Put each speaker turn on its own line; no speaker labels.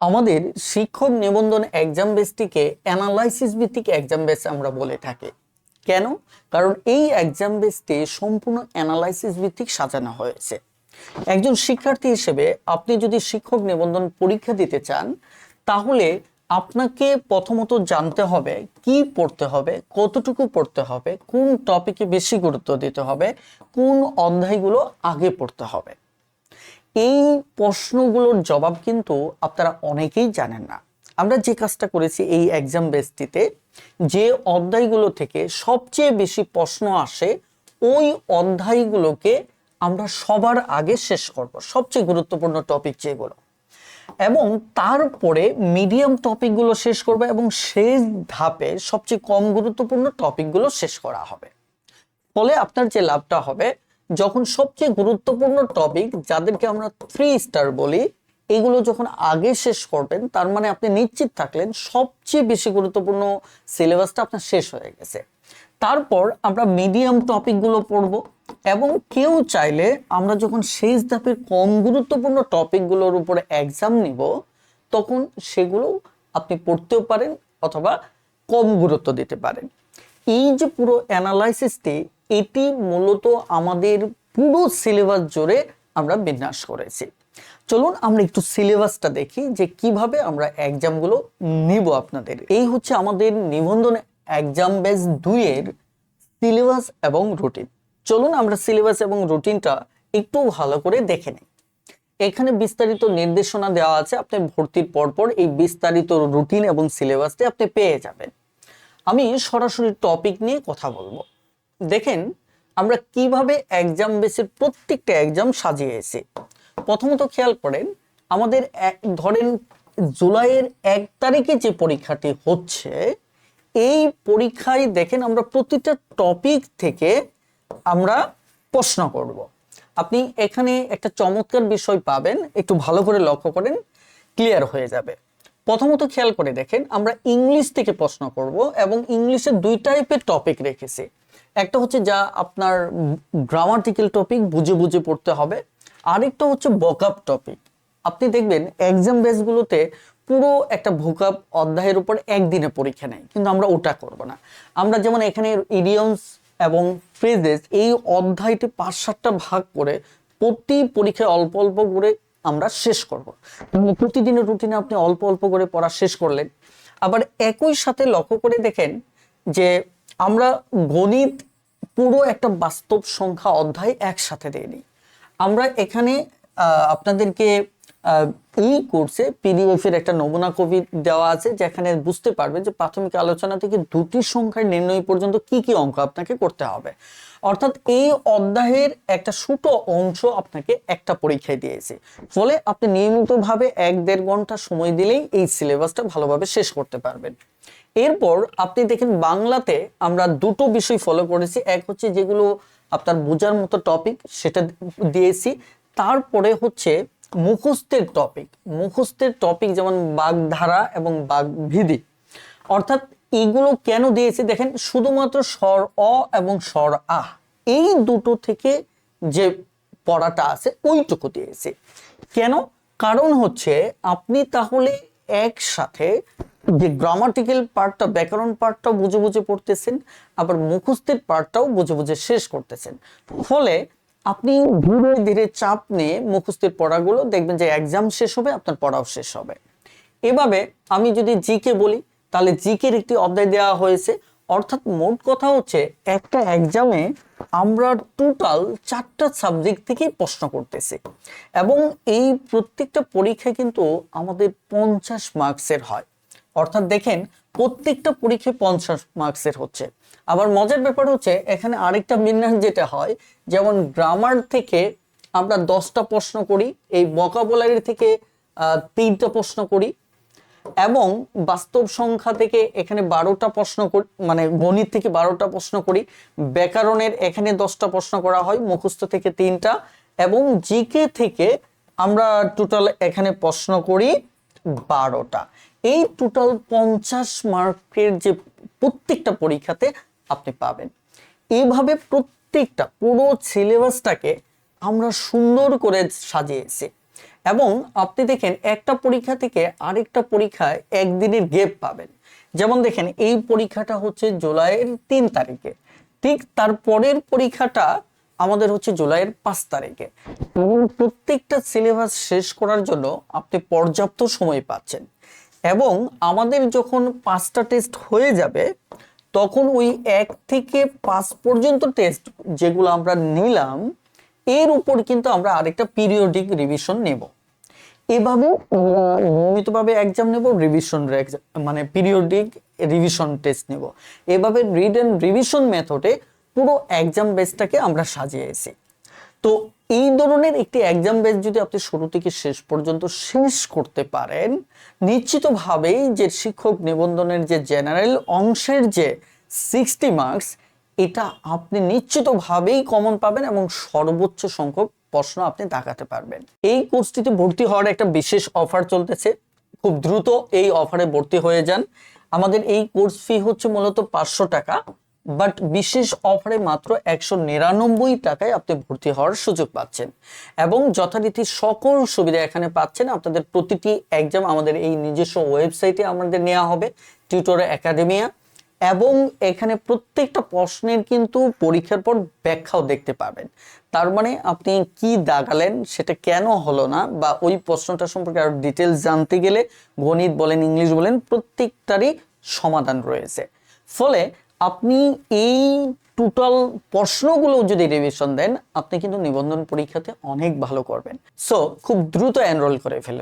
আমাদের শিক্ষক নিবন্ধন এক্সাম বেসটিকে অ্যানালাইসিস ভিত্তিক এক্সাম বেস আমরা বলে থাকি। কেন? কারণ এই এক্সাম বেসটি সম্পূর্ণ অ্যানালাইসিস ভিত্তিক সাজানো হয়েছে। একজন শিক্ষার্থী হিসেবে আপনি যদি শিক্ষক নিবন্ধন পরীক্ষা দিতে চান, তাহলে আপনাকে প্রথমত জানতে হবে কি পড়তে হবে, কতটুকু পড়তে হবে, কোন টপিকে বেশি গুরুত্ব দিতে হবে, কোন অধ্যায়গুলো আগে পড়তে হবে। এই প্রশ্নগুলোর জবাব কিন্তু আপনারা অনেকেই জানেন না। আমরা যে কাজটা করেছি এই এক্সাম বেসটিতে, যে অধ্যায়গুলো থেকে সবচেয়ে বেশি প্রশ্ন আসে ওই অধ্যায়গুলোকে আমরা সবার আগে শেষ করব, সবচেয়ে গুরুত্বপূর্ণ টপিক যেগুলো, এবং তারপরে মিডিয়াম টপিকগুলো শেষ করবে এবং শেষ ধাপে সবচেয়ে কম গুরুত্বপূর্ণ টপিকগুলো শেষ করা হবে। ফলে আপনার যে লাভটা হবে, যখন সবচেয়ে গুরুত্বপূর্ণ টপিক যাদেরকে আমরা 3 স্টার বলি, এগুলো যখন আগে শেষ করবেন, তার মানে আপনি নিশ্চিত থাকলেন সবচেয়ে বেশি গুরুত্বপূর্ণ সিলেবাসটা আপনার শেষ হয়ে গেছে। তারপর আমরা মিডিয়াম টপিকগুলো পড়ব, এবং কেউ চাইলে আমরা যখন শেষ ধাপের কম গুরুত্বপূর্ণ টপিকগুলোর উপরে এক্সাম নিব, তখন সেগুলো আপনি পড়তেও পারেন অথবা কম গুরুত্ব দিতে পারেন। এই যে পুরো অ্যানালাইসিসটি, এটি মূলত আমাদের পুরো সিলেবাস জুড়ে আমরা বিন্যাস করেছি। চলুন আমরা একটু সিলেবাসটা দেখি যে কিভাবে আমরা এক্সামগুলো নিব আপনাদের। এই হচ্ছে আমাদের নিবন্ধন এক্সাম বেস 2 এর সিলেবাস এবং রুটিন। চলুন আমরা সিলেবাস এবং রুটিনটা একটু ভালো করে দেখে নিই। এখানে বিস্তারিত নির্দেশনা দেওয়া আছে, আপনি ভর্তির পরপর এই বিস্তারিত রুটিন এবং সিলেবাসটি আপনি পেয়ে যাবেন। আমি সরাসরি টপিক নিয়ে কথা বলবো। দেখেন আমরা কিভাবে এক্সাম বেসের প্রত্যেকটা এক্সাম সাজিয়েছি। প্রথমত খেয়াল করেন, আমাদের ধরেন জুলাইয়ের 1 তারিখে যে পরীক্ষাটি হচ্ছে, এই পরীক্ষায় দেখেন আমরা প্রতিটা টপিক থেকে আমরা প্রশ্ন করব। আপনি এখানে একটা চমৎকার বিষয় পাবেন, একটু ভালো করে লক্ষ্য করেন, ক্লিয়ার হয়ে যাবে। প্রথমত খেয়াল করে দেখেন, আমরা ইংলিশ থেকে প্রশ্ন করব এবং ইংলিশে 2 টাইপের টপিক রেখেছি। একটা হচ্ছে যা আপনার গ্রামাটিক্যাল টপিক, বুঝে বুঝে পড়তে হবে। আরেকটা হচ্ছে ভোকাব টপিক। আপনি দেখবেন এক্সাম বেসগুলোতে পুরো একটা ভোকাব অধ্যায়ের উপর একদিনে পরীক্ষা নেয়, কিন্তু আমরা ওটা করব না। আমরা যেমন এখানে ইডিয়মস এবং ফ্রেজেস এই অধ্যায়টি 5-7টা ভাগ করে প্রতি পরীক্ষায় অল্প অল্প করে আমরা শেষ করব। প্রতিদিনের রুটিনে আপনি অল্প অল্প করে পড়া শেষ করলেন। আবার একই সাথে লক্ষ্য করে দেখেন যে আমরা গণিত পুরো একটা বাস্তব সংখ্যা অধ্যায় একসাথে দিয়ে নিই। আমরা এখানে আপনাদেরকে এই কোর্সে পিডিএফ এর একটা নমুনা কপি দেওয়া আছে, যেখানে বুঝতে পারবেন যে প্রাথমিক আলোচনা থেকে 2টি সংখ্যার নির্ণয় পর্যন্ত কি কি অঙ্ক আপনাকে করতে হবে। অর্থাৎ এই অধ্যায়ের একটা ছোট অংশ আপনাকে একটা পরীক্ষায় দিয়েছে। ফলে আপনি নিয়মিতভাবে 1-1.5 ঘন্টা সময় দিলেই এই সিলেবাসটা ভালোভাবে শেষ করতে পারবেন। এরপর আপনি দেখেন বাংলাতে আমরা 2টো বিষয় ফলো করেছি। এক হচ্ছে যেগুলো আপনার বোঝার মতো টপিক, সেটা দিয়েছি। তারপরে হচ্ছে মুখস্থের টপিক যেমন বাগধারা এবং বাগবিধি। অর্থাৎ এগুলো কেন দিয়েছি দেখেন, শুধুমাত্র স্বর অ এবং স্বর আ, এই দুটো থেকে যে পড়াটা আছে ওইটুকু দিয়েছি। কেন? কারণ হচ্ছে আপনি তাহলে একসাথে যে গ্রামাটিক্যাল পার্টটা, ব্যাকরণ পার্টটাও বুঝে বুঝে পড়তেছেন, আবার মুখস্থের পার্টটাও বুঝে বুঝে শেষ করতেছেন। ফলে আপনি ধীরে ধীরে চাপ নিয়ে মুখস্থের পড়াগুলো দেখবেন যে এক্সাম শেষ হবে, আপনার পড়াও শেষ হবে। এভাবে আমি যদি জিকে বলি, তাহলে জিকের একটি অধ্যায় দেওয়া হয়েছে। অর্থাৎ মোট কথা হচ্ছে একটা এক্সামে আমরা টোটাল 4টা সাবজেক্ট থেকেই প্রশ্ন করতেছি, এবং এই প্রত্যেকটা পরীক্ষা কিন্তু আমাদের 50 মার্কসের হয়। অর্থাৎ দেখেন প্রত্যেকটা পরীক্ষায় 50 মার্কসের হচ্ছে। আবার মজার ব্যাপার হচ্ছে এখানে আরেকটা বিন্যাস যেটা হয়, যেমন গ্রামার থেকে আমরা 10টা প্রশ্ন করি, এই ভোকাবুলারি থেকে 3টা প্রশ্ন করি, এবং বাস্তব সংখ্যা থেকে এখানে 12টা প্রশ্ন করি, মানে গণিত থেকে 12টা প্রশ্ন করি, ব্যাকরণের এখানে 10টা প্রশ্ন করা হয়, মুখস্থ থেকে 3টা, এবং জিকে থেকে আমরা টোটাল এখানে প্রশ্ন করি 12টা। এই টোটাল 50 মার্কের যে প্রত্যেকটা পরীক্ষাতে আপনি পাবেন। এইভাবে প্রত্যেকটা পুরো সিলেবাসটাকে আমরা সুন্দর করে সাজিয়েছি। এবং আপনি দেখেন একটা পরীক্ষা থেকে আরেকটা পরীক্ষায় একদিনের গ্যাপ পাবেন। যেমন দেখেন এই পরীক্ষাটা হচ্ছে জুলাইয়ের 3 তারিখে, ঠিক তারপরের পরীক্ষাটা আমাদের হচ্ছে জুলাইয়ের 5 তারিখে। এবং প্রত্যেকটা সিলেবাস শেষ করার জন্য আপনি পর্যাপ্ত সময় পাচ্ছেন। এবং আমাদের যখন 5টা টেস্ট হয়ে যাবে তখন ওই 1 থেকে 5 পর্যন্ত টেস্ট যেগুলো আমরা নিলাম এর উপর কিন্তু আমরা আরেকটা পিরিয়ডিক রিভিশন নেব। এভাবে আমরা নিয়মিতভাবে এক্সাম নেব, রিভিশন মানে পিরিয়ডিক রিভিশন টেস্ট নেব। এভাবে রিড এন্ড রিভিশন মেথডে পুরো এক্সাম বেসটাকে আমরা সাজিয়েছি। তো এই ধরনের একটি এক্সাম বেস যদি আপনি শুরু থেকে শেষ পর্যন্ত শেষ করতে পারেন, নিশ্চিতভাবেই যে শিক্ষক নিবন্ধনের যে জেনারেল অংশের যে 60 মার্কস, এটা আপনি নিশ্চিতভাবেই কমন পাবেন এবং সর্বোচ্চ সংখ্যক প্রশ্ন আপনি দাগাতে পারবেন। এই কোর্সটিতে ভর্তি হওয়ার একটা বিশেষ অফার চলতেছে, খুব দ্রুত এই অফারে ভর্তি হয়ে যান। আমাদের এই কোর্স ফি হচ্ছে মূলত 500 টাকা, বাট বিশেষ অফারে মাত্র 199 টাকায় আপনি ভর্তি হওয়ার সুযোগ পাচ্ছেন এবং যথারীতি সকল সুবিধা এখানে পাচ্ছেন। আপনাদের প্রতিটি এক্সাম আমাদের এই নিজস্ব ওয়েবসাইটে আমাদের নেওয়া হবে, টিউটর একাডেমিয়া, এবং এখানে প্রত্যেকটা প্রশ্নের কিন্তু পরীক্ষার পর ব্যাখ্যাও দেখতে পাবেন। তার মানে আপনি কি দাগালেন, সেটা কেন হলো না, বা ওই প্রশ্নটা সম্পর্কে আরো ডিটেলস জানতে গেলে গণিত বলেন, ইংলিশ বলেন, প্রত্যেকটারই সমাধান রয়েছে। ফলে আপনি এই টোটাল প্রশ্নগুলো যদি রিভিশন দেন, আপনি কিন্তু নিবন্ধন পরীক্ষাতে অনেক ভালো করবেন। সো খুব দ্রুত এনরোল করে ফেলেন।